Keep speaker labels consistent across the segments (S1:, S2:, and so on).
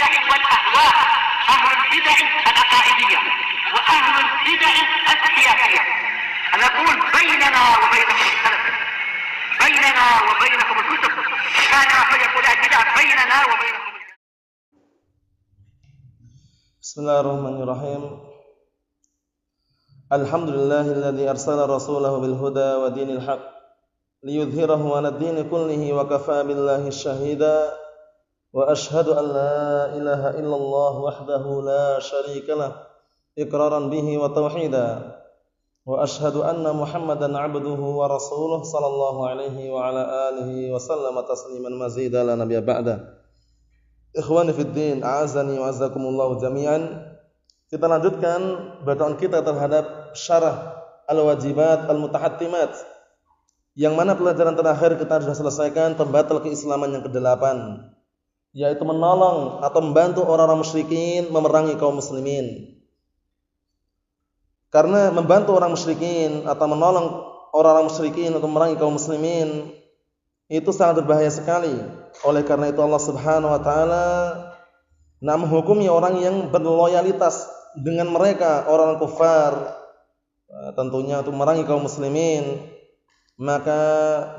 S1: البدع والأهواء، أهل البدع العقائدية وأهل البدع السياسية. نقول بيننا وبينكم السلف، بيننا وبينكم الكتب، كان فيقول البدع بيننا وبينكم.
S2: Bismillahirrahmanirrahim. Alhamdulillahilladzi arsala rasulahu bil huda wa dinil haq liyudhhirahu 'alad dini kullihi wa kafaa billahi syahida. Wa asyhadu an la ilaha illallah wahdahu la syarika lah iqraran bihi wa tauhida. Wa asyhadu anna Muhammadan 'abduhu wa rasuluh sallallahu alaihi wa ala alihi wa sallama tasliman mazida la nabiyya ba'da. Ikhwani fid din, a'azani wa azzakumullah jami'an. Kita lanjutkan bacaan kita terhadap syarah al-wajibat al-mutahattimat, yang mana pelajaran terakhir kita sudah selesaikan pembatal keislaman yang ke-8, yaitu menolong atau membantu orang-orang musyrikin memerangi kaum muslimin. Karena membantu orang musyrikin atau menolong orang-orang musyrikin untuk memerangi kaum muslimin itu sangat berbahaya sekali. Oleh karena itu Allah Subhanahu wa taala menghukumi orang yang berloyalitas dengan mereka, orang kafir, tentunya untuk memerangi kaum muslimin, maka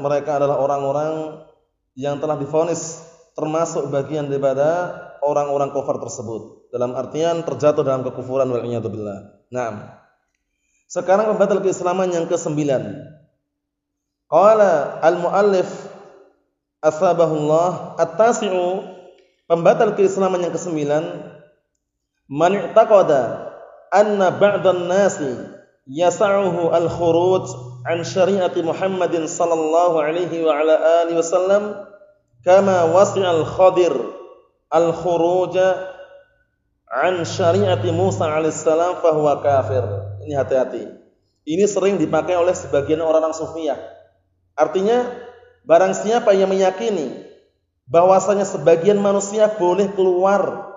S2: mereka adalah orang-orang yang telah divonis termasuk bagian daripada orang-orang kafir tersebut, dalam artian terjatuh dalam kekufuran wal iyad billah. Naam. Sekarang pembatal keislaman yang ke-9. Qala al-muallif asbahullah at-tasi'u, pembatal keislaman yang ke-9, man i'taqada anna ba'dhan nasi yas'uhu al-khuruj an syari'ati Muhammadin sallallahu alaihi wa ala alihi wasallam kama wasi'al Khadir al-khuruj an syari'ati Musa alaihi salam fa huwa kafir. Ini hati-hati. Ini sering dipakai oleh sebagian orang-orang sufiyah. Artinya barang siapa yang meyakini bahwasanya sebagian manusia boleh keluar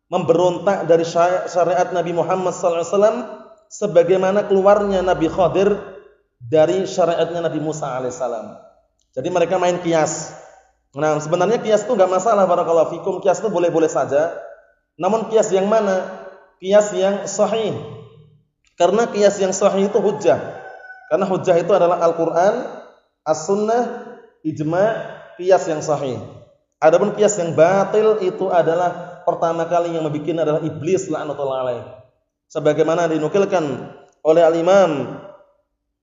S2: memberontak dari syariat Nabi Muhammad SAW sebagaimana keluarnya Nabi Khadir dari syariatnya Nabi Musa alaihissalam. Jadi mereka main kias. Nah, sebenarnya kias itu enggak masalah, barakallahu fikum. Kias itu boleh-boleh saja. Namun kias yang mana? Kias yang sahih. Karena kias yang sahih itu hujjah. Karena hujjah itu adalah Al-Qur'an, As-Sunnah, ijma', kias yang sahih. Adapun kias yang batil itu adalah pertama kali yang membuat adalah iblis laknatullah alaih. Sebagaimana dinukilkan oleh al-Imam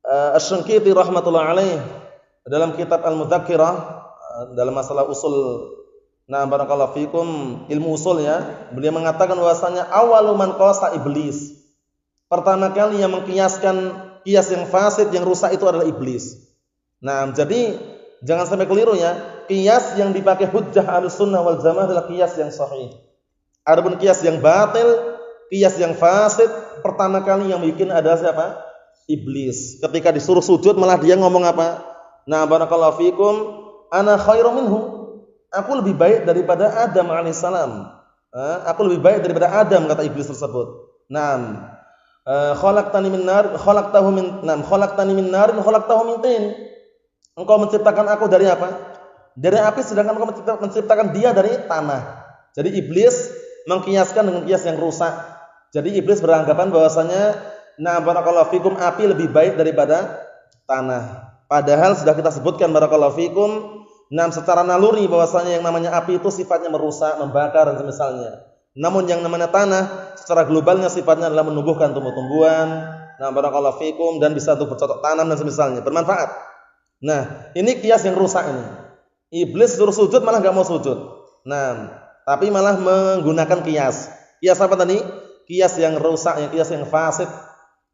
S2: Asy-Syanqiti rahmatullah alaih dalam kitab Al-Mudzakkirah dalam masalah usul, nah barakallahu fikum, ilmu usul ya. Beliau mengatakan bahwasanya awalu man qasa iblis. Pertama kali yang mengkiaskan kias yang fasid, yang rusak itu adalah iblis. Nah, jadi jangan sampai keliru ya. Qiyas yang dipakai hujjah Ahlussunnah wal Jamaah adalah qiyas yang sahih. Adapun qiyas yang batil, qiyas yang fasid, pertama kali yang bikin adalah siapa? Iblis. Ketika disuruh sujud malah dia ngomong apa? Nah, barakallahu fikum, ana khairum minhu. Aku lebih baik daripada Adam alaihissalam. Aku lebih baik daripada Adam, kata iblis tersebut. Naam. Khalaqtani min nar, khalaqtahu min nar, khalaqtahu min tin. Engkau menciptakan aku dari apa? Dari api, sedangkan engkau menciptakan dia dari tanah. Jadi iblis mengkiaskan dengan kias yang rusak. Jadi iblis beranggapan bahwasanya na barakallahu fikum, api lebih baik daripada tanah. Padahal sudah kita sebutkan barakallahu fikum, secara naluri bahwasanya yang namanya api itu sifatnya merusak, membakar dan semisalnya. Namun yang namanya tanah secara globalnya sifatnya adalah menumbuhkan tumbuh-tumbuhan, nah barakallahu fikum, dan bisa untuk bercocok tanam dan semisalnya, bermanfaat. Nah, ini kias yang rusak ini. Iblis suruh sujud malah enggak mau sujud. Nah, tapi malah menggunakan kias. Kias apa tadi? Kias yang rusak, yang kias yang fasid.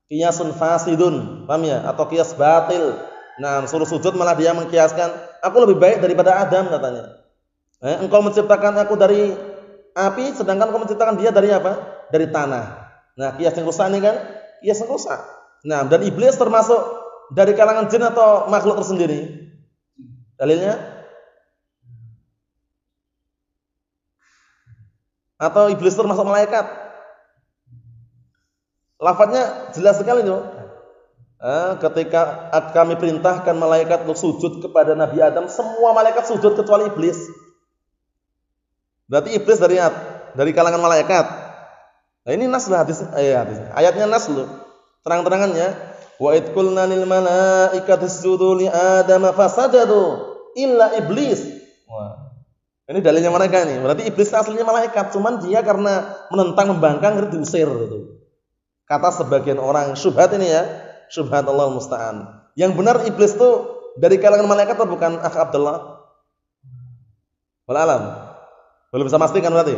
S2: Kiasun fasidun, paham ya? Atau kias batil. Nah, suruh sujud malah dia mengkiaskan, aku lebih baik daripada Adam, katanya. Engkau menciptakan aku dari api, sedangkan engkau menciptakan dia dari apa? Dari tanah. Nah, kias yang rusak ini kan kias yang rusak. Nah, dan iblis termasuk dari kalangan jin atau makhluk tersendiri? Dalilnya? Atau iblis termasuk malaikat? Lafadznya jelas sekali tuh. Ketika kami perintahkan malaikat untuk sujud kepada Nabi Adam, semua malaikat sujud kecuali iblis. Berarti iblis dari kalangan malaikat. Nah, ini nas lah hadis. Ayatnya nas loh. Terang-terangannya, wa id qulna lil malaikati isjudu li Adam fasajadu illa iblis. Wah. Ini dalilnya mereka ini. Berarti iblis aslinya malaikat, cuman dia karena menentang membangkang diusir gitu. Kata sebagian orang, syubhat ini ya. Syubhat Allah musta'an. Yang benar iblis itu dari kalangan malaikat atau bukan, Akh Abdullah? Wal alam. Belum bisa pastikan berarti?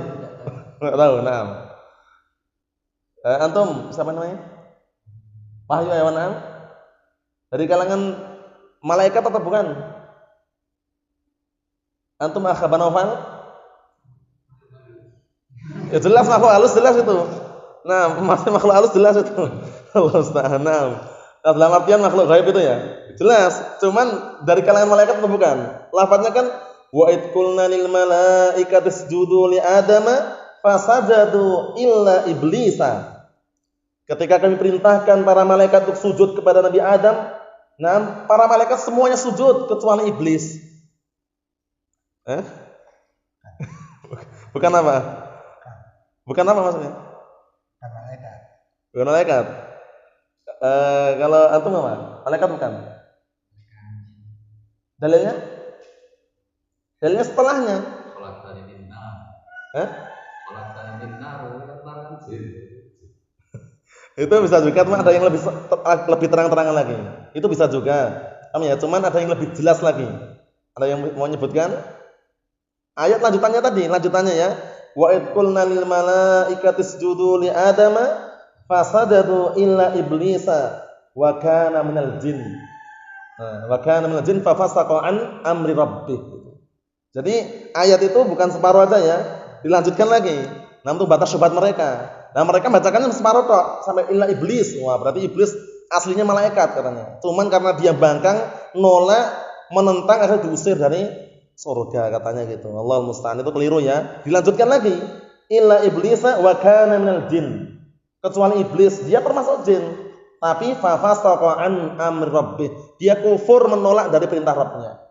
S2: Enggak tahu, nah. Antum siapa namanya? Wahyu Ayawan. Dari kalangan malaikat atau bukan? Antum Akh Banofal? Ya jelas makhluk halus jelas itu. Nah, masih makhluk halus jelas itu. Allah Subhanahu. Nah, dalam artian makhluk gaib itu ya. Jelas, cuman dari kalangan malaikat atau bukan? Lafadznya kan wa id qulna lil malaikati isjudu li Adama fasajadu illa iblisa. Ketika kami perintahkan para malaikat untuk sujud kepada Nabi Adam, nah, para malaikat semuanya sujud kecuali iblis. Bukan apa? Bukan apa maksudnya?
S3: Bukan malaikat.
S2: Bukan malaikat. Kalau antum apa? Malaikat bukan? Dalilnya? Dalilnya setelahnya. Itu bisa juga, cuma ada yang lebih terang-terangan lagi. Itu bisa juga. Ya, cuman ada yang lebih jelas lagi. Ada yang mau menyebutkan? Ayat lanjutannya tadi, lanjutannya ya. Wa id qulna lil malaikati isjudu li Adama fasajadu illa iblisa wa kana minal jin. Nah, wa kana minal jin fa fasaqa an amri rabbih. Jadi ayat itu bukan separuh aja ya, dilanjutkan lagi. Nah, untuk batas syubhat mereka. Nah, mereka bacakannya separuh tok sampai illa iblis. Wah, berarti iblis aslinya malaikat katanya. Cuman karena dia bangkang, nolak, menentang, akhirnya diusir dari surga katanya gitu. Allah musta'an, itu keliru ya. Dilanjutkan lagi, illa iblisa wa kana minal jin. Kecuali iblis, dia termasuk jin, tapi fa fasaqa an amri rabbih. Dia kufur, menolak dari perintah Rabbnya.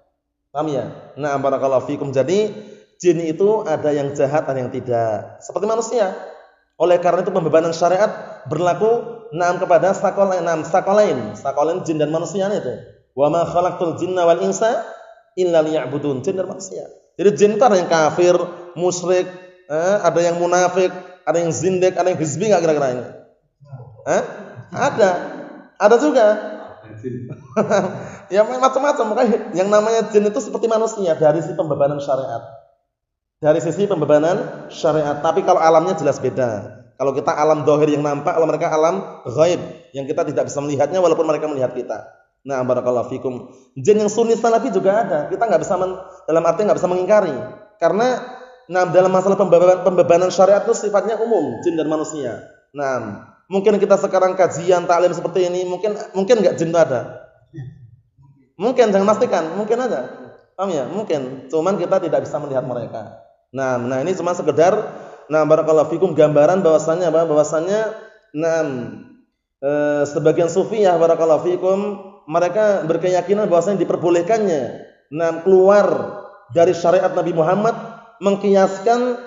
S2: Paham ya? Nah, barakallahu fikum. Jadi jin itu ada yang jahat, ada yang tidak. Seperti manusia. Oleh karena itu pembebanan syariat berlaku kepada sakolain jin dan manusia itu. Wa ma khalaqtul jinna wal insa illa liya'budun, jin dan manusia. Jadi jin itu ada yang kafir, musyrik, ada yang munafik, ada yang zindik, ada yang hizbi enggak kira-kira ini? Ada juga. Ya macam-macam. Makanya yang namanya jin itu seperti manusia dari sisi pembebanan syariat. Dari sisi pembebanan syariat, tapi kalau alamnya jelas beda. Kalau kita alam zahir yang nampak, kalau mereka alam ghaib yang kita tidak bisa melihatnya walaupun mereka melihat kita. Nah, barakallahu fikum. Jin yang sunni salafi juga ada. Kita enggak bisa dalam arti enggak bisa mengingkari. Karena dalam masalah pembebanan syariat itu sifatnya umum, jin dan manusia. Nah, mungkin kita sekarang kajian taklim seperti ini, mungkin enggak jin itu ada. Mungkin, jangan pastikan, mungkin ada. Paham ya? Mungkin. Cuman kita tidak bisa melihat mereka. Nah ini cuma sekedar barakallahu fikum gambaran bahwasannya sebagian sufiyah barakallahu fikum mereka berkeyakinan bahwasanya diperbolehkannya keluar dari syariat Nabi Muhammad, mengkiaskan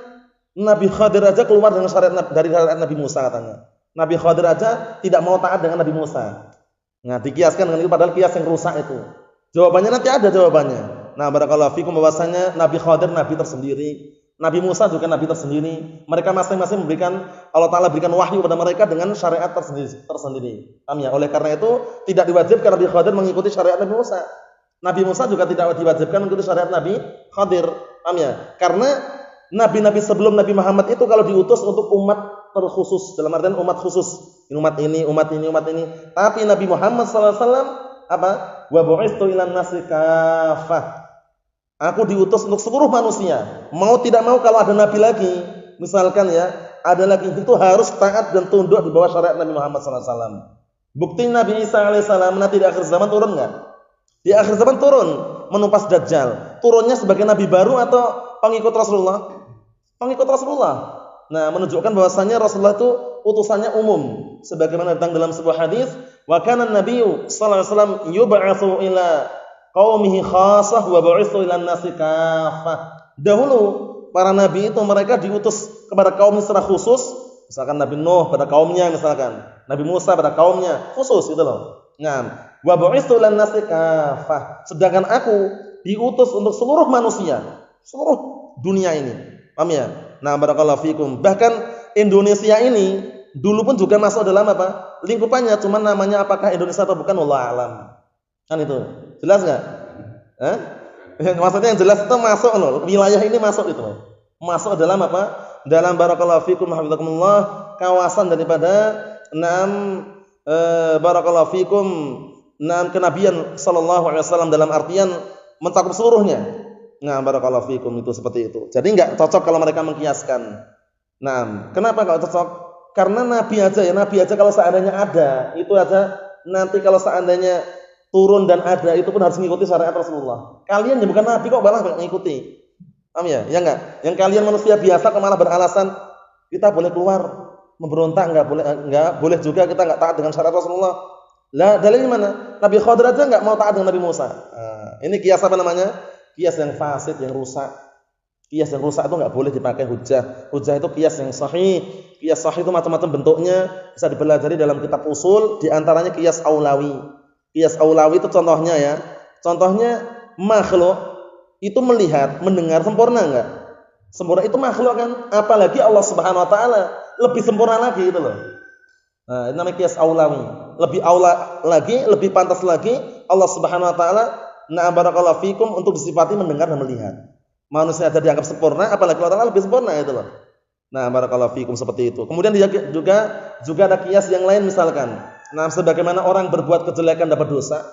S2: Nabi Khadir aja keluar dengan dari syariat Nabi Musa katanya. Nabi Khadir aja tidak mau taat dengan Nabi Musa. Nah, dikiaskan dengan itu padahal kias yang rusak itu. Jawabannya nanti ada jawabannya. Nah, barakallahu fikum bahwasanya Nabi Khadir nabi tersendiri, Nabi Musa juga nabi tersendiri. Mereka masing-masing Allah Taala berikan wahyu kepada mereka dengan syariat tersendiri. Paham ya? Oleh karena itu tidak diwajibkan Nabi Khadir mengikuti syariat Nabi Musa. Nabi Musa juga tidak diwajibkan mengikuti syariat Nabi Khadir. Paham ya? Karena nabi-nabi sebelum Nabi Muhammad itu kalau diutus untuk umat terkhusus, dalam artian umat khusus, umat ini. Tapi Nabi Muhammad SAW apa? Wa bu'istu ilan nasi kafah. Aku diutus untuk seluruh manusia. Mau tidak mau kalau ada nabi lagi, misalkan ya, ada lagi itu harus taat dan tunduk di bawah syariat Nabi Muhammad SAW. Bukti Nabi Isa alaihissalam nanti di akhir zaman turun enggak? Di akhir zaman turun, menumpas Dajjal. Turunnya sebagai nabi baru atau pengikut Rasulullah? Pengikut Rasulullah. Nah, menunjukkan bahwasannya Rasulullah itu utusannya umum. Sebagaimana datang dalam sebuah hadis, wa kana an-nabiyyu sallallahu alaihi wasallam yub'atsu ila qaumihi khassah wa bu'itsu ila an-nasi kaffah. Dahulu para nabi itu mereka diutus kepada kaum secara khusus, misalkan Nabi Nuh pada kaumnya, misalkan Nabi Musa pada kaumnya, khusus itu loh. Nah, wa bu'itsu lan nasi kafah. Sedangkan aku diutus untuk seluruh manusia, seluruh dunia ini. Paham ya? Nah, barakallahu fikum. Bahkan Indonesia ini dulu pun juga masuk dalam apa? Lingkupannya, cuman namanya apakah Indonesia atau bukan wallahu alam. Kan itu. Jelas enggak? Hah? Maksudnya yang jelas itu masuk loh. Wilayah ini masuk itu loh. Masuk dalam apa? Dalam barakallahu fikum hafizakumullah kawasan daripada barakallahu fikum kenabian sallallahu alaihi wasallam dalam artian mencakup seluruhnya. Nah, barakallahu fikum itu seperti itu. Jadi enggak cocok kalau mereka mengkiaskan. Nah, kenapa enggak cocok? Karena nabi aja kalau seandainya ada, itu aja nanti kalau seandainya turun dan ada itu pun harus mengikuti syariat Rasulullah. Kalian yang bukan nabi kok malah mengikuti. Paham ya? Ya enggak? Yang kalian manusia biasa kok malah beralasan kita boleh keluar memberontak, enggak boleh juga kita enggak taat dengan syariat Rasulullah. Lah dalilnya mana? Nabi Khadir aja enggak mau taat dengan Nabi Musa. Nah, ini kias apa namanya? Kias yang fasid, yang rusak. Kias yang rusak itu enggak boleh dipakai hujjah. Hujjah itu kias yang sahih. Kias sahih itu macam-macam bentuknya, bisa dipelajari dalam kitab usul, di antaranya kias aulawi. Kias aulawi itu contohnya ya. Contohnya makhluk itu melihat, mendengar sempurna enggak? Sempurna itu makhluk kan? Apalagi Allah Subhanahu wa taala lebih sempurna lagi itu loh. Nah, ini namanya kias aulawi. Lebih aula lagi, lebih pantas lagi Allah Subhanahu wa taala barakallahu fikum untuk disifati mendengar dan melihat. Manusia aja dianggap sempurna, apalagi Allah taala lebih sempurna itu loh. Nah, barakallahu fikum seperti itu. Kemudian dia juga ada kias yang lain misalkan. Nah, sebagaimana orang berbuat kejelekan dapat dosa,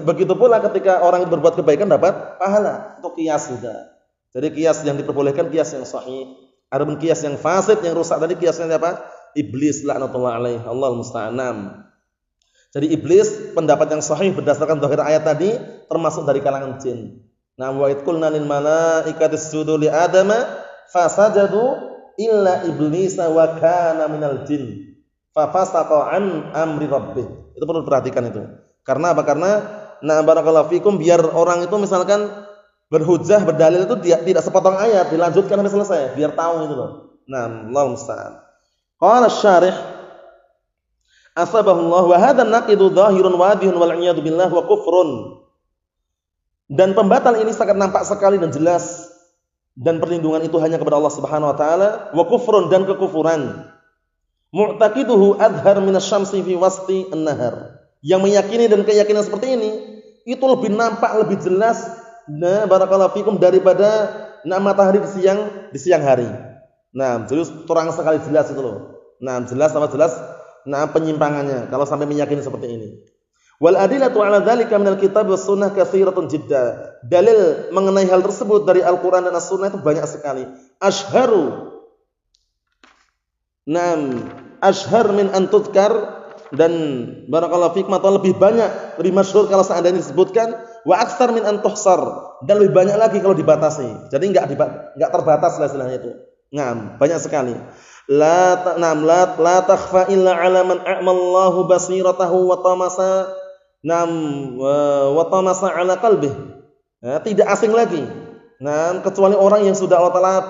S2: begitu pula ketika orang berbuat kebaikan dapat pahala. Itu kias juga. Jadi kias yang diperbolehkan kias yang sahih. Adapun kias yang fasid, yang rusak tadi kiasnya apa? Iblis laknatullah alaih. Allahul musta'an. Jadi iblis pendapat yang sahih berdasarkan zahir ayat tadi termasuk dari kalangan jin. Nah, wa id qulna lil malaikati isjudu li adama fasajadu illa iblisa wa kana minal jin. Fafasaqa an amri rabbih. Itu perlu perhatikan itu. Karena apa? Karena barakallahu fikum biar orang itu misalkan berhujjah, berdalil itu tidak sepotong ayat, dilanjutkan sampai selesai, biar tahu itu loh. Nah, Allahu musta'an. Qala asy-syarih asbahullah wa hadha naqidu dhahirun wadihun wal iyadu billah wa kufrun. Dan pembatal ini sangat nampak sekali dan jelas, dan perlindungan itu hanya kepada Allah Subhanahu wa taala, wa kufrun, dan kekufuran. Mu'taqiduhu adhar minasyamsi fi wasti an-nahar. Yang meyakini dan keyakinan seperti ini itu lebih nampak, lebih jelas barakallahu fikum daripada matahari di siang hari. Nah, jadi terang sekali jelas itu loh. Nah, jelas penyimpangannya kalau sampai meyakini seperti ini. Wal adillatu ala dzalika minal kitab was sunnah katsiratun jidda. Dalil mengenai hal tersebut dari Al-Qur'an dan As-Sunnah itu banyak sekali. Ashhar min an tudkar, dan barakallahu fikum atau lebih banyak, lebih masyhur kalau seandainya disebutkan, wa aktsar min an tuhsar, dan lebih banyak lagi kalau dibatasi. Jadi enggak terbatas lah istilahnya itu. Banyak sekali. La takhfa illa 'ala man a'mallahu basiratahu wa tamasa 'ala qalbih. Tidak asing lagi. Kecuali orang yang sudah Allah Taala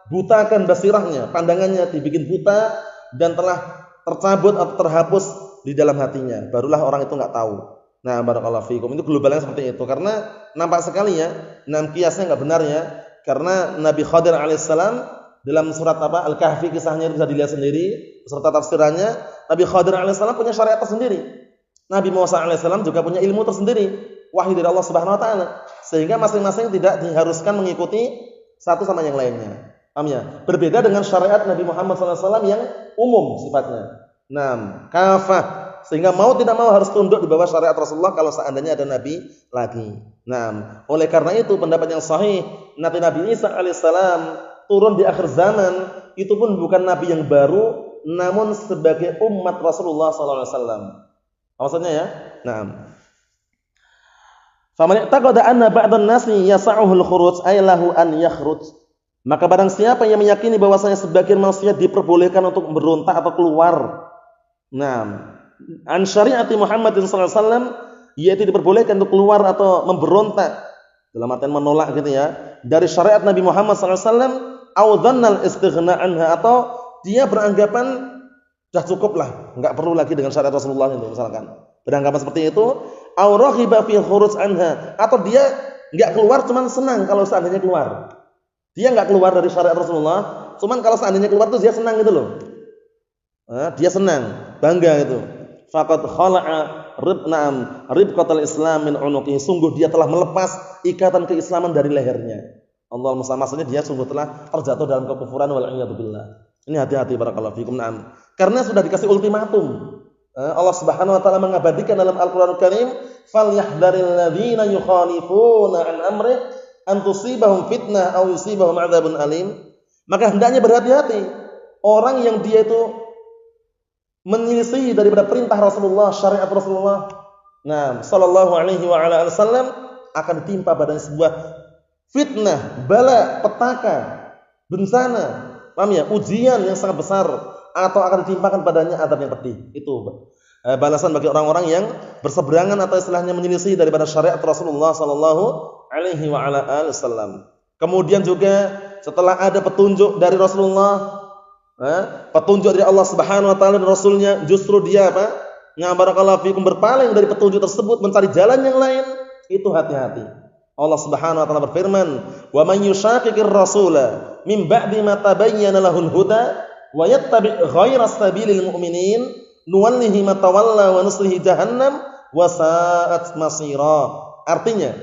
S2: butakan basirahnya, pandangannya dibikin buta dan telah tercabut atau terhapus di dalam hatinya, barulah orang itu enggak tahu. Nah, barakallahu fikum. Itu globalnya seperti itu karena nampak sekali ya, kiasnya enggak benar ya. Karena Nabi Khadir alaihissalam dalam surat Al-Kahfi kisahnya bisa dilihat sendiri, serta tafsirannya, Nabi Khadir alaihissalam punya syariat tersendiri. Nabi Musa alaihissalam juga punya ilmu tersendiri, wahyu dari Allah Subhanahu wa taala. Sehingga masing-masing tidak diharuskan mengikuti satu sama yang lainnya. Paham ya? Berbeda dengan syariat Nabi Muhammad SAW yang umum sifatnya. Kafah. Sehingga mau tidak mau harus tunduk di bawah syariat Rasulullah kalau seandainya ada Nabi lagi. Oleh karena itu pendapat yang sahih, Nabi Isa alaihissalam turun di akhir zaman, itu pun bukan Nabi yang baru, namun sebagai umat Rasulullah SAW. Maksudnya ya? Faman i'taqada anna ba'dhan nasi yas'uhu al-khuruj ay lahu an yakhruj. Maka barang siapa yang meyakini bahwasanya sebagian manusia diperbolehkan untuk berontak atau keluar. An syariati Muhammadin sallallahu alaihi wasallam, yaitu diperbolehkan untuk keluar atau memberontak dalam artian menolak gitu ya, dari syariat Nabi Muhammad SAW, au dhannal istighna anha, atau dia beranggapan sudah cukup lah, enggak perlu lagi dengan syariat Rasulullah itu misalkan. Beranggapan seperti itu, au raghiba fi khuruj anha, atau dia enggak keluar cuman senang kalau seandainya keluar. Dia enggak keluar dari syariat Rasulullah, cuman kalau seandainya keluar tuh dia senang gitu loh. Dia senang, bangga itu. Faqad khala'a ribqatal Islam min unuqihi, sungguh dia telah melepas ikatan keislaman dari lehernya. Allah maksudnya dia sungguh telah terjatuh dalam kekufuran wal iyad billah. Ini hati-hati barakallahu fikum. Na'am. Karena sudah dikasih ultimatum. Allah Subhanahu wa taala mengabadikan dalam Al-Qur'anul Karim, "Falyahdharil ladzina yukhalifuna an amri an tusibahum fitnah aw yusibahum 'adzabun alim." Maka hendaknya berhati-hati orang yang dia itu menyelisih daripada perintah Rasulullah, syariat Rasulullah, sallallahu alaihi wa ala alihi wasallam, akan ditimpa padanya sebuah fitnah, bala, petaka, bencana, paham ya? Ujian yang sangat besar, atau akan ditimpakan padanya azab yang pedih. Itu balasan bagi orang-orang yang berseberangan atau istilahnya menyelisih daripada syariat Rasulullah sallallahu alaihi wa ala alihi wasallam. Kemudian juga setelah ada petunjuk dari Rasulullah, petunjuk dari Allah Subhanahu wa taala dan Rasulnya, justru dia apa? Barakallahu fikum, berpaling dari petunjuk tersebut, mencari jalan yang lain. Itu hati-hati. Allah Subhanahu wa taala berfirman, "Wa man yushaqiqir rasula min ba'di ma tabayyana lahul huda wa yattabi' ghayra sabilil mu'minin nuwallihi ma tawalla wa nuslihi jahannam wa sa'at masira." Artinya,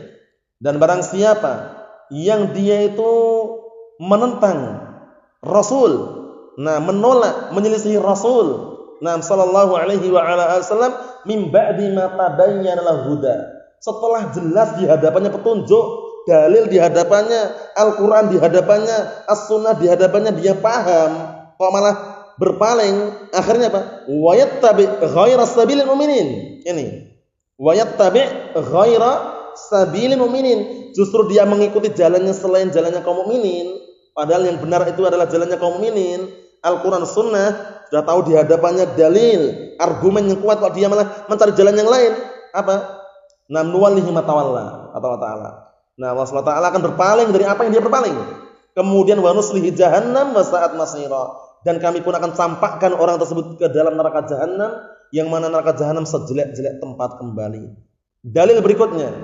S2: dan barang siapa yang dia itu menentang Rasul, menolak, menyelisih Rasul, sallallahu alaihi wa ala alihi wasallam, min ba'di ma tabayyana lahu huda, setelah jelas di hadapannya petunjuk, dalil di hadapannya, Al-Qur'an di hadapannya, As-Sunnah di hadapannya, dia paham, kok malah berpaling, akhirnya apa? Wa yattabi' ghaira sabilil mu'minin. Ini, wa yattabi' ghaira sabilil mu'minin, justru dia mengikuti jalannya selain jalannya kaum mukminin, padahal yang benar itu adalah jalannya kaum mukminin. Al-Quran Sunnah sudah tahu di hadapannya dalil, argumen yang kuat, kok dia malah mencari jalan yang lain. Apa? Nuwallihi ma tawalla, kata Allah Ta'ala. Allah SWT akan berpaling dari apa yang dia berpaling. Kemudian wa nuslihi jahannam wa sa'at masira, dan kami pun akan campakkan orang tersebut ke dalam neraka jahannam, yang mana neraka jahannam sejelek-jelek tempat kembali. Dalil berikutnya,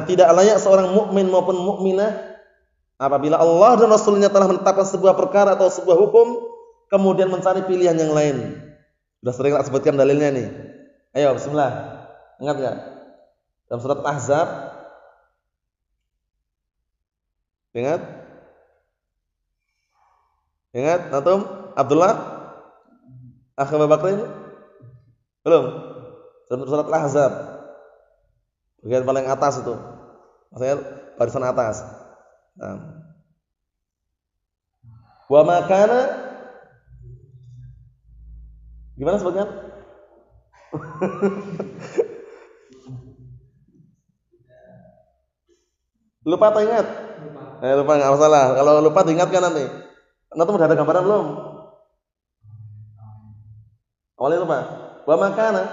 S2: tidak layak seorang mukmin maupun mukminah apabila Allah dan Rasulnya telah menetapkan sebuah perkara atau sebuah hukum, kemudian mencari pilihan yang lain. Sudah sering tak sebutkan dalilnya nih. Ayo, bismillah. Ingat enggak? Dalam surat Ahzab. Ingat? Ingat, antum? Abdullah? Akh Abu Bakrin? Belum? Surat Ahzab. Bagian paling atas itu. Maksudnya barisan atas. Wa ma kana, gimana sebutnya? Lupa atau ingat? Lupa enggak masalah. Kalau lupa diingatkan nanti. Antum udah ada gambaran belum? Awalnya lupa. Wa ma kana.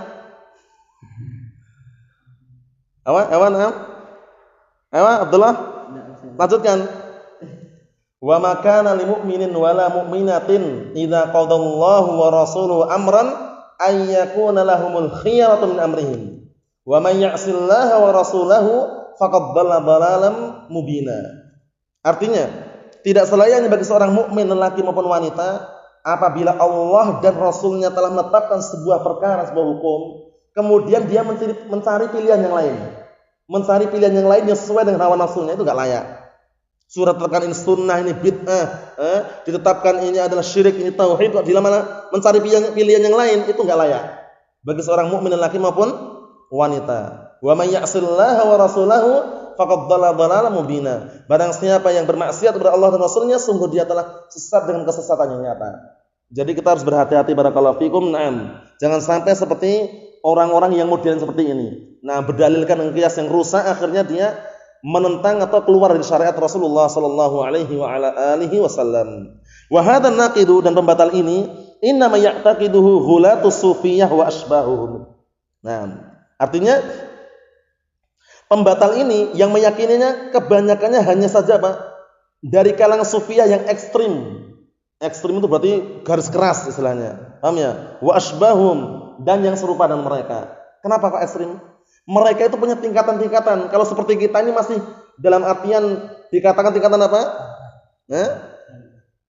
S2: Abdullah? Lanjutkan. Wa ma kana lil mu'minin wala mu'minatin idza qadallahu wa rasuluhu amran ay yakuna lahumul khiyaratu min amrihim. Wa may ya'sillaha wa rasulahu faqad dhalla dhalalan mubina. Artinya, tidak selayaknya bagi seorang mukmin lelaki maupun wanita apabila Allah dan Rasulnya telah menetapkan sebuah perkara, sebuah hukum, kemudian dia mencari pilihan yang lain. Mencari pilihan yang lain yang sesuai dengan hawa nafsunya, itu enggak layak. Surat terkan ini sunnah, ini bid'ah, ditetapkan ini adalah syirik, ini tauhid, kok dia malah mencari pilihan yang lain, itu enggak layak bagi seorang mukmin lelaki maupun wanita. Wa may ya'sillaha wa rasulahu faqad dhalla dhalalan mubina. Barang siapa yang bermaksiat kepada Allah dan Rasulnya, sungguh dia telah sesat dengan kesesatan yang nyata. Jadi kita harus berhati-hati barakallahu fikum. Jangan sampai seperti orang-orang yang modern seperti ini. Berdalilkan dengan qiyas yang rusak, akhirnya dia menentang atau keluar dari syariat Rasulullah sallallahu alaihi wa ala alihi wasallam. Wa hadzal naqidu, dan pembatal ini innama ya'taqiduhu ghulatus sufiyah wa asbahuhum. Artinya Pembatal ini yang meyakininya kebanyakannya hanya saja apa? Dari kalangan sufiyah yang ekstrim. Ekstrim itu berarti garis keras istilahnya. Paham ya? Wa asbahum, dan yang serupa dengan mereka. Kenapa kok ekstrim? Mereka itu punya tingkatan-tingkatan. Kalau seperti kita ini masih dalam artian dikatakan tingkatan apa?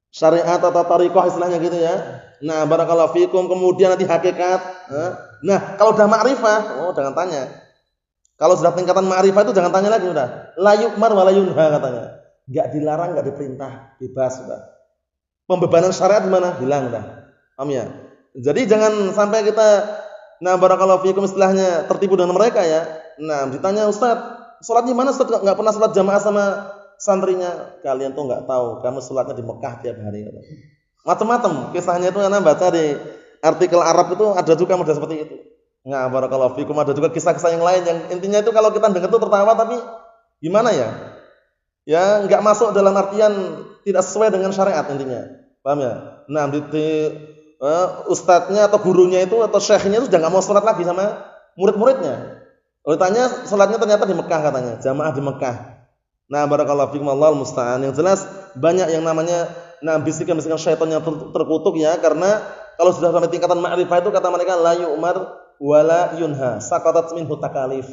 S2: Syariat atau tariqah istilahnya gitu ya. Nah, barakallahu fikum, kemudian nanti hakikat. Nah, kalau udah ma'rifah, jangan tanya. Kalau sudah tingkatan ma'rifah itu jangan tanya lagi udah. La yu'mar wa la yunha katanya. Enggak dilarang, enggak diperintah, bebas sudah. Pembebanan syariat di mana? Hilang dah. Paham ya? Jadi jangan sampai kita barakallahu fikum istilahnya tertipu dengan mereka ya. Nah, ditanya Ustaz, salat di mana Ustaz? Enggak pernah salat jamaah sama santrinya. Kalian tuh enggak tahu, kamu salatnya di Mekah tiap hari katanya. Macam-macam kisahnya itu ana baca di artikel Arab itu ada juga model seperti itu. Nah, barakallahu fikum, ada juga kisah-kisah yang lain yang intinya itu kalau kita dengar itu tertawa tapi gimana ya? Ya, enggak masuk dalam artian tidak sesuai dengan syariat intinya. Paham ya? Nah, ustadznya atau gurunya itu atau syekhnya itu sudah enggak mau salat lagi sama murid-muridnya. Lalu tanya salatnya ternyata di Mekah katanya, jamaah di Mekah. Nah, barakallahu fikum, Allahul musta'an. Yang jelas banyak yang namanya bisikan-bisikan syaitan yang terkutuk ya, karena kalau sudah sampai tingkatan ma'rifah itu kata mereka la yu'mar wala yunha, saqatat minhu takalif.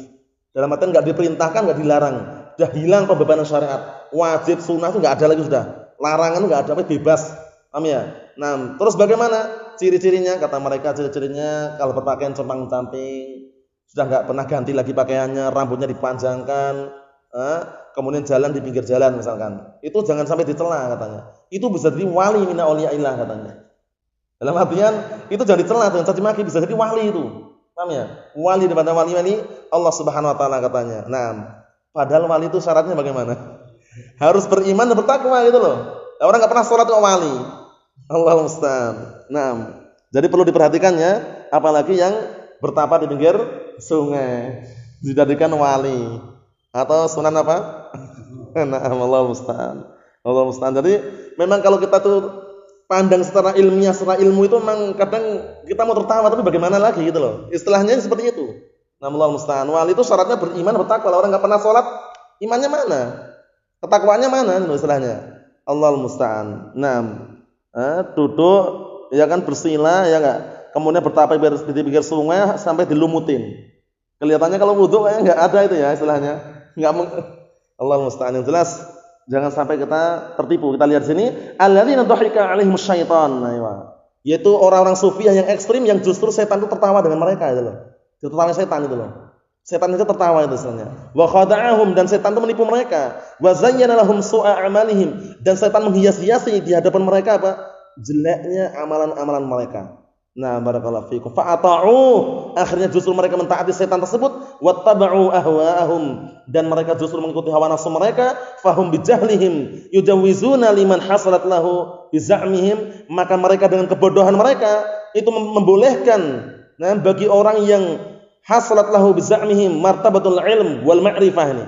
S2: Dalam artian enggak diperintahkan, enggak dilarang. Sudah hilang pembebanan syariat. Wajib sunnah itu enggak ada lagi sudah. Larangan enggak ada, bebas. Paham ya? Nah, terus bagaimana ciri-cirinya? Kata mereka ciri-cirinya kalau berpakaian compang-camping, sudah enggak pernah ganti lagi pakaiannya, rambutnya dipanjangkan, kemudian jalan di pinggir jalan misalkan. Itu jangan sampai dicela katanya. Itu bisa jadi wali min auliyaillah katanya. Dalam artian itu jangan dicela, jangan caci maki, bisa jadi wali itu. Paham ya? Wali daripada wali-wali Allah Subhanahu wa taala katanya. Nah, padahal wali itu syaratnya bagaimana? Harus beriman dan bertakwa gitu loh. Orang enggak pernah salat kok wali. Allahu musta'an. Nah, jadi perlu diperhatikan ya, apalagi yang bertapa di pinggir sungai dijadikan wali atau sunan apa? Nah, Allahu musta'an. Allahu musta'an. Jadi memang kalau kita tuh pandang secara ilmiah, secara ilmu itu memang kadang kita mau tertawa tapi bagaimana lagi gitu loh. Istilahnya seperti itu. Allahu musta'an. Wali itu syaratnya beriman, bertakwa. Orang enggak pernah salat, imannya mana? Ketakwaannya mana itu istilahnya? Allahu musta'an. Duduk ya kan bersila ya enggak. Kemudian bertapa di pinggir sungai sampai dilumutin. Kelihatannya kalau wudu kayaknya enggak ada itu ya istilahnya. Enggak. Allahu musta'an. Yang jelas jangan sampai kita tertipu. Kita lihat sini, alladzina dhahika 'alaihimus syaitan. Yaitu orang-orang sufiah yang ekstrim yang justru setan itu tertawa dengan mereka itu loh. Tertawa setan itu loh. Setan itu tertawa itu sebenarnya. Wa khada'ahum, dan setan itu menipu mereka. Wa zayyana lahum su'a a'malihim, dan setan menghias-hiasi di hadapan mereka apa? Jeleknya amalan-amalan mereka. Nah, barakallahu fikum. Fa'ata'u, akhirnya justru mereka mentaati setan tersebut, wattaba'u ahwa'ahum, dan mereka justru mengikuti hawa nafsu mereka, fahum bijahlihim yujawizuna liman hasalat lahu biza'mihim, maka mereka dengan kebodohan mereka itu membolehkan bagi orang yang hasalat lahu biza'mihim martabatul ilm wal ma'rifah ini.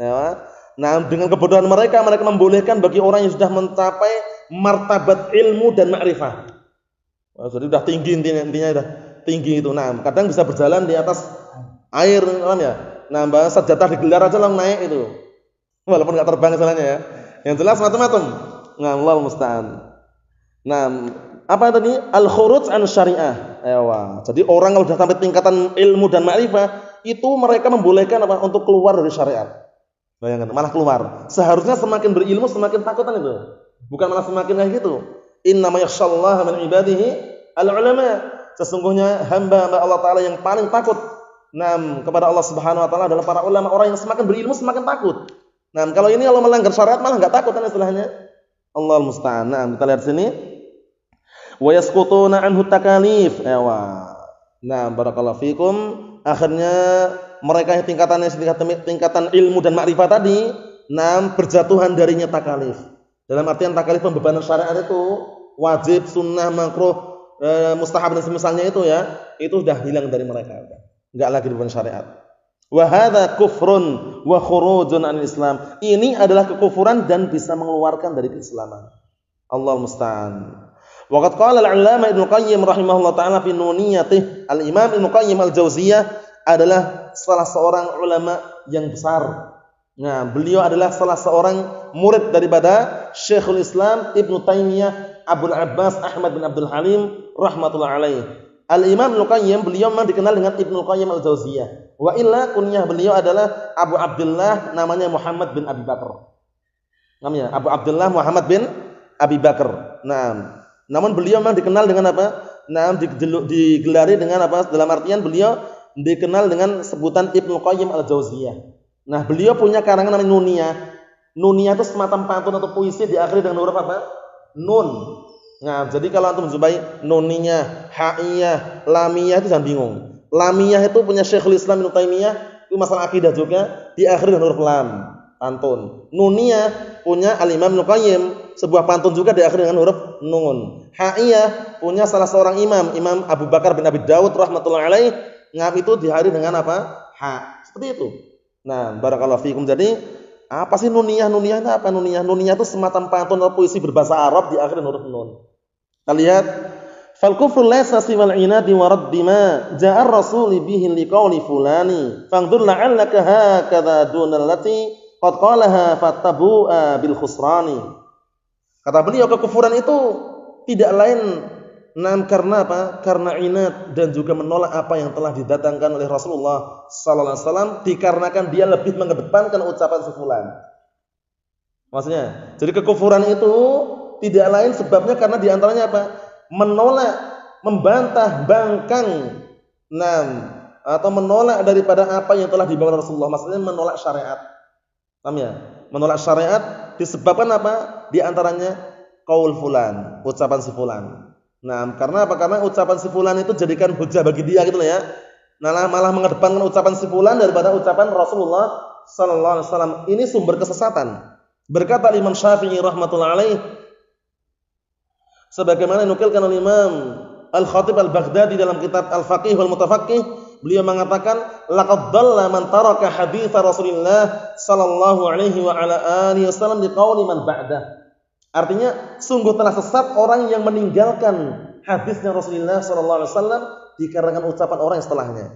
S2: Ya. Nah, dengan kebodohan mereka membolehkan bagi orang yang sudah mencapai martabat ilmu dan ma'rifah. Jadi sudah tinggi intinya sudah tinggi itu. Nah, kadang bisa berjalan di atas air kan ya. Nah, senjata digelar aja langsung naik itu. Walaupun enggak terbang istilahnya ya. Yang jelas macam-macam. Nah, Allahu musta'an. Nah, apa tadi? Al-khuruj an syariah. Ewa. Jadi orang kalau sudah sampai tingkatan ilmu dan ma'rifah, itu mereka membolehkan apa? Untuk keluar dari syariat. Bayangkan, malah keluar. Seharusnya semakin berilmu semakin takutan itu. Bukan malah semakin kayak gitu. Innama yakhshallaha min ibadihi al-ulama. Sesungguhnya hamba-hamba Allah taala yang paling takut kepada Allah Subhanahu wa taala adalah para ulama. Orang yang semakin berilmu semakin takut. Nah, kalau ini kalau melanggar syariat malah enggak takut kan istilahnya. Allahul musta'an. Nah, kita lihat sini. Wa yasqutuna anhu takalif. Nah, barakallahu fikum. Akhirnya mereka yang tingkatan ilmu dan makrifat tadi, berjatuhan darinya takalif. Dalam artian takalif pembebanan syariat itu wajib, sunnah, makruh, mustahab dan semisalnya itu ya, itu sudah hilang dari mereka. Enggak lagi beban syariat. Wa hadza kufrun wa khurujun 'anil Islam. Ini adalah kekufuran dan bisa mengeluarkan dari keislaman. Allahul musta'an. Waqad qala al-'allama Ibnu Qayyim rahimahullah taala fi Nuniyatih. Al-Imam Ibnu Qayyim al-Jauziyah adalah salah seorang ulama yang besar. Nah, beliau adalah salah seorang murid daripada Syekhul Islam Ibnu Taimiyah Abdul Abbas Ahmad bin Abdul Halim rahmatullah alaih. Al-Imam Ibnu Qayyim beliau memang dikenal dengan Ibnu Qayyim Al-Jauziyah. Wa illa kunyah beliau adalah Abu Abdullah, namanya Muhammad bin Abi Bakar. Namanya Abu Abdullah Muhammad bin Abi Bakar. Nah, namun beliau memang dikenal dengan apa? Nah, digelari dengan apa? Dalam artian beliau dikenal dengan sebutan Ibnu Qayyim Al-Jauziyah. Nah, beliau punya karangan namanya Nuniyah. Nuniyah itu semacam pantun atau puisi diakhiri dengan huruf apa? Nun. Nah, jadi kalau antum menjumpai nuniyah, haiyah, lamiyah itu jangan bingung. Lamiyah itu punya Syekhul Islam Ibnu Taimiyah, itu masalah akidah juga, diakhiri dengan huruf lam, pantun. Nuniyah punya Al-Imam Ibnu Qayyim, sebuah pantun juga diakhiri dengan huruf nun. Haiyah punya salah seorang imam, Imam Abu Bakar bin Abi Dawud rahmatullah alaih, ngam itu diakhiri dengan apa? Ha. Seperti itu. Nah, barakallahu fikum. Jadi, apa sih nuniyah? Nuniyah itu apa? Nuniyah itu semacam pantun atau puisi berbahasa Arab diakhiri dengan huruf nun. Kita lihat, fal kufru laysa siwal inadi wa raddi ma ja'a ar-rasul bihi liqauli fulani fangdur la'allaka hakadha dunal lati qad qalaha fattabu'a bil khusrani. Kata beliau, kekufuran itu tidak lain karena apa? Karena inat dan juga menolak apa yang telah didatangkan oleh Rasulullah sallallahu alaihi wasallam, dikarenakan dia lebih mengedepankan ucapan si fulan. Maksudnya, jadi kekufuran itu tidak lain sebabnya karena diantaranya apa? Menolak, membantah, bangkang, atau menolak daripada apa yang telah dibawa Rasulullah. Maksudnya menolak syariat. Paham ya? Menolak syariat disebabkan apa? Diantaranya qaul fulan, ucapan si fulan. Nah, karena apa? Karena ucapan si fulan itu jadikan hujah bagi dia gitu ya. Nah, malah mengedepankan ucapan si fulan daripada ucapan Rasulullah sallallahu alaihi wasallam. Ini sumber kesesatan. Berkata Imam Syafi'i rahmatullah alaih, sebagaimana dinukilkan oleh Imam Al-Khatib Al-Baghdadi dalam kitab Al-Faqih wal Mutafaqih, beliau mengatakan laqad dhalla man taraka hadits Rasulillah sallallahu alaihi wa ala alihi wasallam liqauli man ba'dah. Artinya sungguh telah sesat orang yang meninggalkan hadisnya Rasulullah sallallahu alaihi wasallam dikarenakan ucapan orang yang setelahnya.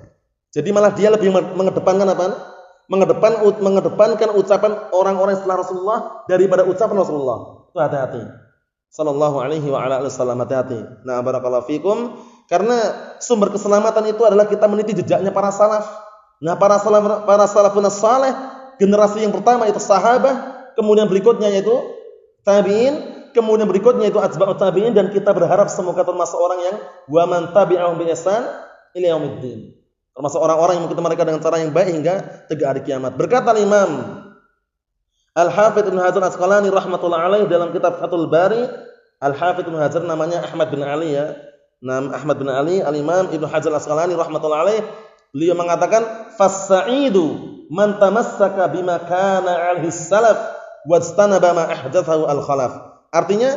S2: Jadi malah dia lebih mengedepankan apa? Mengedepankan ucapan orang-orang setelah Rasulullah daripada ucapan Rasulullah. Itu hati-hati. Sallallahu alaihi wa ala alihi wasallam, hati-hati. Nah, barakallahu fikum, karena sumber keselamatan itu adalah kita meniti jejaknya para salaf. Nah, para salafun saleh, generasi yang pertama itu sahabat, kemudian berikutnya yaitu tabi'in, kemudian berikutnya itu atba'ut tabi'in, dan kita berharap semoga termasuk orang yang wa man tabi'ahum bi ihsan ila yaumiddin. Termasuk orang-orang yang mengikuti mereka dengan cara yang baik hingga tegak hari kiamat. Berkata Imam Al-Hafidz Ibnu Hajar Asqalani rahmatullah alaih dalam kitab Fathul Bari, Al-Hafidz Ibnu Hajar namanya Ahmad bin Ali ya. Nam Ahmad bin Ali, Al-Imam Ibnu Hajar Asqalani rahmatullah alaih, beliau mengatakan fasaidu man tamassaka bima kana alaihi salaf wajtanaba ma ahdatsahu al-khalaf. Artinya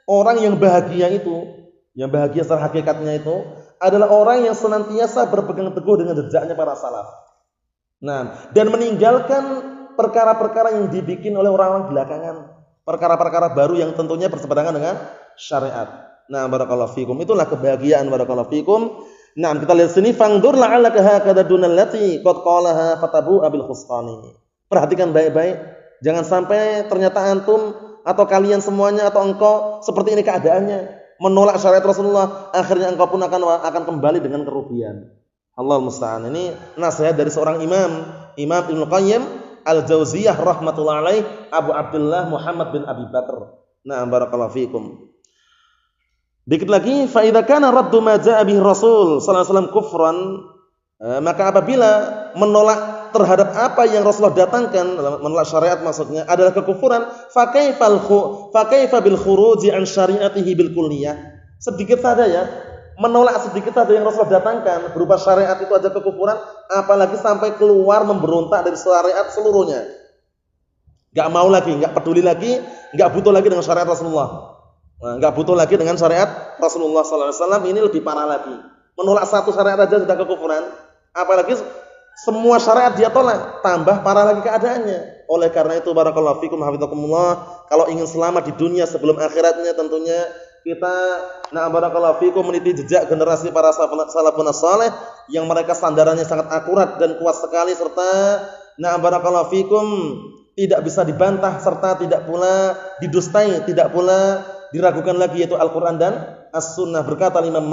S2: orang yang bahagia itu, yang bahagia secara hakikatnya itu adalah orang yang senantiasa berpegang teguh dengan jejaknya para salaf. Nah, dan meninggalkan perkara-perkara yang dibikin oleh orang-orang belakangan, perkara-perkara baru yang tentunya berseberangan dengan syariat. Nah, barakallahu fikum, itulah kebahagiaan, barakallahu fikum. Nah, kita lihat sini, fangdur la'allaka hakadha dunal lati qad qalaha fatabu abil khusqani. Perhatikan baik-baik, jangan sampai ternyata antum atau kalian semuanya atau engkau seperti ini keadaannya, menolak syariat Rasulullah, akhirnya engkau pun akan kembali dengan kerugian. Allahul musta'an. Ini nasihat dari seorang imam, Imam Ibnu Qayyim Al-Jauziyah rahmatullah alaih, Abu Abdullah Muhammad bin Abi Bakar. Nah, barakallahu fikum. Dikit lagi, fa idza kana raddu ma jaa bihi Rasul sallallahu alaihi wasallam kufran, maka apabila menolak terhadap apa yang Rasulullah datangkan, menolak syariat maksudnya adalah kekufuran, fa kaifa bil khuruji an syariatihi bil kulliyah. Sedikit saja ya, menolak sedikit saja yang Rasulullah datangkan berupa syariat itu aja kekufuran, apalagi sampai keluar memberontak dari syariat seluruhnya. Enggak mau lagi, enggak peduli lagi, enggak butuh lagi dengan syariat Rasulullah. Nah, enggak butuh lagi dengan syariat Rasulullah sallallahu alaihi wasallam. Ini lebih parah lagi. Menolak satu syariat aja sudah kekufuran, apalagi semua syariat dia tolak, tambah parah lagi keadaannya. Oleh karena itu barakallahu fikum hafizakumullah, kalau ingin selamat di dunia sebelum akhiratnya, tentunya kita barakallahu fikum meniti jejak generasi para salafun saleh yang mereka sandarannya sangat akurat dan kuat sekali, serta barakallahu fikum tidak bisa dibantah serta tidak pula didustai, tidak pula diragukan lagi, yaitu Al-Qur'an dan As-Sunnah. Berkata Imam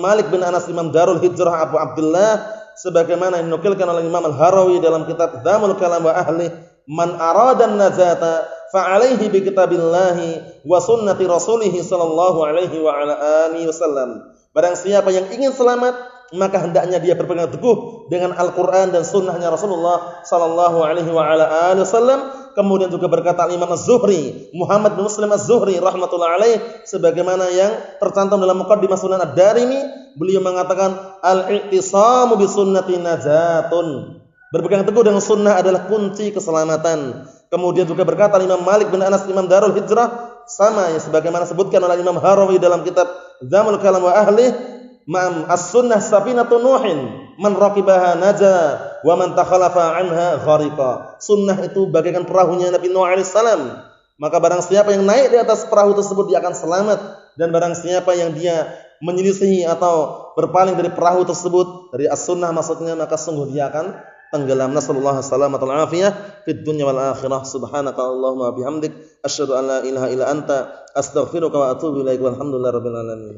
S2: Malik bin Anas, Imam Darul Hijrah Abu Abdullah, sebagaimana dinukilkan oleh Imam Al-Harawi dalam kitab Dzamul Kalam wa Ahli, man aradan najata fa'alaihi bi kitabillahi wa sunnati rasulih sallallahu alaihi wa ala alihi wasallam. Barang siapa yang ingin selamat, maka hendaknya dia berpegang teguh dengan Al-Qur'an dan sunnahnya Rasulullah sallallahu alaihi wa ala alihi wasallam. Kemudian juga berkata Imam Az-Zuhri, Muhammad bin Muslim Az-Zuhri rahmatullah alaih, sebagaimana yang tercantum dalam Muqaddimah Sunan Ad-Darimi, beliau mengatakan al-i'tisamu bi sunnati najatun. Berpegang teguh dengan sunnah adalah kunci keselamatan. Kemudian juga berkata Imam Malik bin Anas, Imam Darul Hijrah, sama ya sebagaimana sebutkan oleh Imam Harawi dalam kitab Dzamul Kalam wa Ahli, ma'am as-sunnah safinatun nuhin man raqibaha naja wa man takhalafa anha ghariqa. Sunnah itu bagaikan perahunya Nabi Nuh alaihi salam. Maka barang siapa yang naik di atas perahu tersebut dia akan selamat, dan barang siapa yang dia menyelisihi atau berpaling dari perahu tersebut, dari as-sunnah maksudnya, maka sungguh dia akan tenggelam. Nasallallahu alaihi wa afiyah fid dunya wal akhirah. Subhanaka Allahumma bihamdik asyhadu an la ilaha illa anta astaghfiruka wa atubu ilaik. Walhamdulillahirabbil alamin.